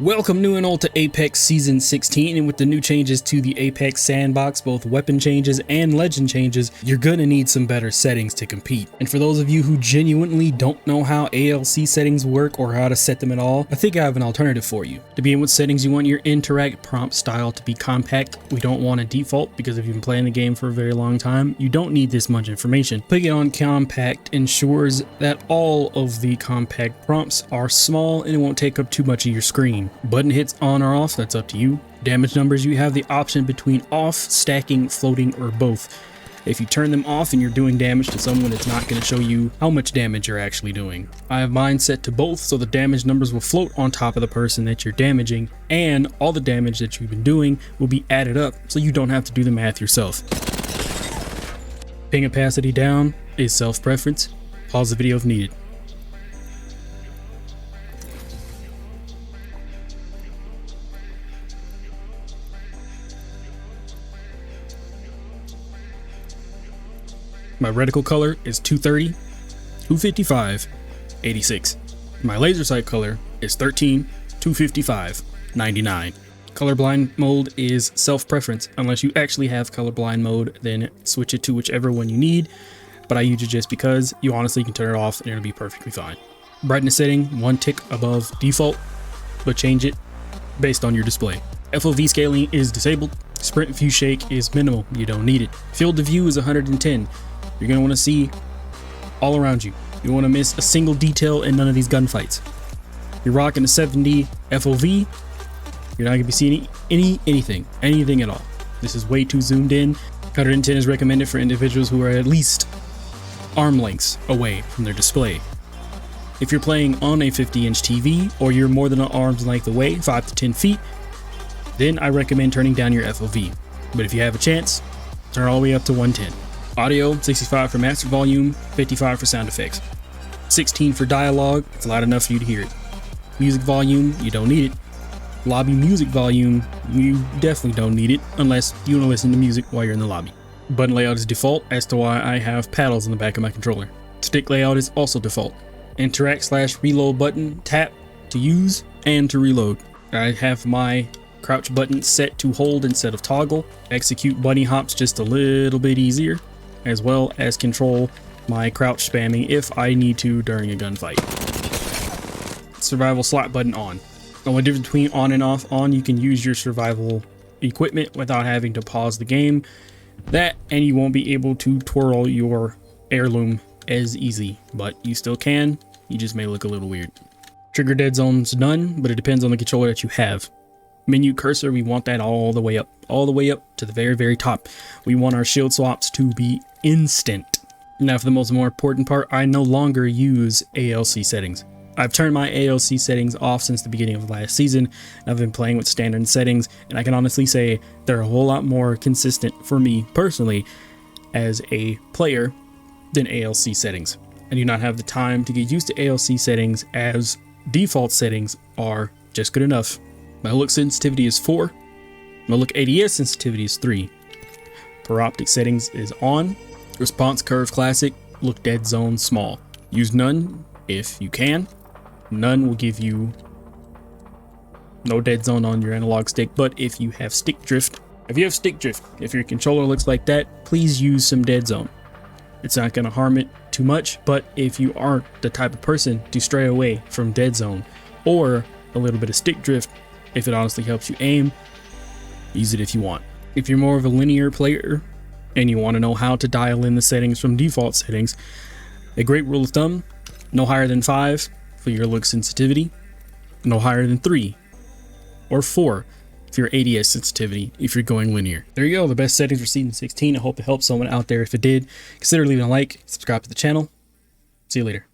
Welcome new and old to Apex Season 16, and with the new changes to the Apex sandbox, both weapon changes and legend changes, you're gonna need some better settings to compete. And for those of you who genuinely don't know how ALC settings work or how to set them at all, I think I have an alternative for you. To begin with settings, you want your interact prompt style to be compact. We don't want a default because if you've been playing the game for a very long time, you don't need this much information. Putting it on compact ensures that all of the compact prompts are small and it won't take up too much of your screen. Button hits on or off, that's up to you. Damage numbers, you have the option between off, stacking, floating, or both. If you turn them off and you're doing damage to someone, it's not going to show you how much damage you're actually doing. I have mine set to both, so the damage numbers will float on top of the person that you're damaging, and all the damage that you've been doing will be added up, so you don't have to do the math yourself. Ping opacity down is self-preference. Pause the video if needed. My reticle color is 230, 255, 86. My laser sight color is 13, 255, 99. Colorblind mode is self-preference. Unless you actually have colorblind mode, then switch it to whichever one you need. But I use it just because you honestly can turn it off and it'll be perfectly fine. Brightness setting, 1 tick above default, but change it based on your display. FOV scaling is disabled. Sprint view shake is minimal. You don't need it. Field of view is 110. You're going to want to see all around you. You want to miss a single detail in none of these gunfights. You're rocking a 70 FOV. You're not going to be seeing anything at all. This is way too zoomed in. 110 is recommended for individuals who are at least arm lengths away from their display. If you're playing on a 50-inch TV or you're more than an arm's length away, 5 to 10 feet, then I recommend turning down your FOV. But if you have a chance, turn all the way up to 110. Audio, 65 for master volume, 55 for sound effects. 16 for dialogue, it's loud enough for you to hear it. Music volume, you don't need it. Lobby music volume, you definitely don't need it unless you want to listen to music while you're in the lobby. Button layout is default as to why I have paddles in the back of my controller. Stick layout is also default. Interact/reload button, tap to use and to reload. I have my crouch button set to hold instead of toggle. Execute bunny hops just a little bit easier, as well as control my crouch spamming if I need to during a gunfight. Survival slot button on. The only difference between on and off: on, you can use your survival equipment without having to pause the game. That, and you won't be able to twirl your heirloom as easy, but you still can. You just may look a little weird. Trigger dead zone's done, but it depends on the controller that you have. Menu cursor, we want that all the way up to the very top. We want our shield swaps to be instant. Now for the most more important part, I no longer use ALC settings. I've turned my ALC settings off since the beginning of last season. I've been playing with standard settings, and I can honestly say they're a whole lot more consistent for me personally as a player than ALC settings. I do not have the time to get used to ALC settings, as default settings are just good enough. My look sensitivity is 4. My look ADS sensitivity is 3. Peroptic settings is on. Response curve classic. Look dead zone small. Use none if you can. None will give you no dead zone on your analog stick, but if you have stick drift, if your controller looks like that, please use some dead zone. It's not going to harm it too much, but if you aren't the type of person to stray away from dead zone or a little bit of stick drift, if it honestly helps you aim, use it if you want. If you're more of a linear player and you want to know how to dial in the settings from default settings, a great rule of thumb: no higher than 5 for your look sensitivity, no higher than 3 or 4 for your ADS sensitivity if you're going linear. There you go, the best settings for Season 16. I hope it helps someone out there. If it did, consider leaving a like, subscribe to the channel. See you later.